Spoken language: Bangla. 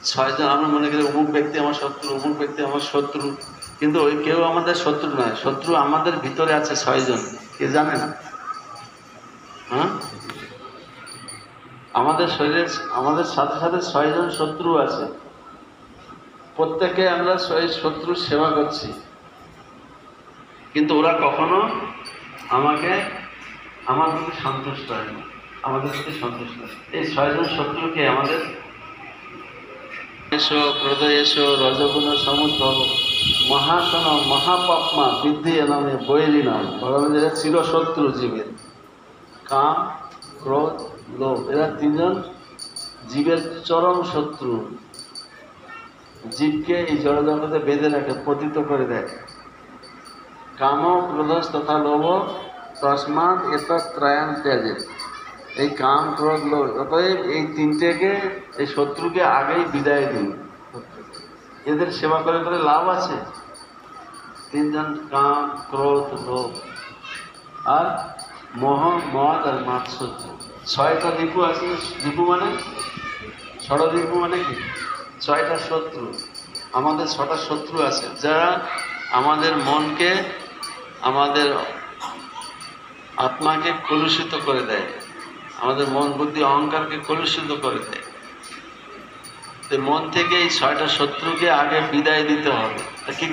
ছয়জন আমরা মনে করি অমুক ব্যক্তি আমার শত্রু, অমুক ব্যক্তি আমার শত্রু, কিন্তু ওই কেউ আমাদের শত্রু নয়। শত্রু আমাদের ভিতরে আছে 6 জন। কে জানেন? হ্যাঁ, আমাদের শরীরে আমাদের সাথে সাথে 6 জন শত্রু আছে। প্রত্যেকে আমরা শত্রুর সেবা করছি, কিন্তু ওরা কখনো আমাকে আমার প্রতি সন্তুষ্ট হয় না, আমাদের প্রতি সন্তুষ্ট হয়। এই 6 জন শত্রুকে আমাদের এসো ক্রোধ এসো রজগুণ সমুদ্ভব মহাসন মহাপাপমা বৃদ্ধি নামে বৈরী নাম। ভগবান এরা চিরশত্রু জীবের। কাম, ক্রোধ, লোভ, এরা 3 জন জীবের চরম শত্রু। জীবকে এই জড়জগতে বেঁধে রাখে, পতিত করে দেয়। কাম, ক্রোধ তথা লোভ তসমাৎ এতৎ ত্রয়ং ত্যাজেৎ। এই কাম, ক্রোধ, লোভ, অতএব এই 3টেকে, এই শত্রুকে আগেই বিদায় দিন। এদের সেবা করে করে লাভ আছে? 3 জন কাম, ক্রোধ, লোভ আর মোহ, মদ আর মাৎসর্য। 6টা রিপু আছে। রিপু মানে ষড়রিপু মানে কি? 6টা শত্রু। আমাদের 6টা শত্রু আছে, যারা আমাদের মনকে, আমাদের আত্মাকে কলুষিত করে দেয়, আমাদের মন বুদ্ধি অহংকারকে কলুষিত করে দেয়। তো মন থেকে এই 6টা শত্রুকে আগে বিদায় দিতে হবে। তা কি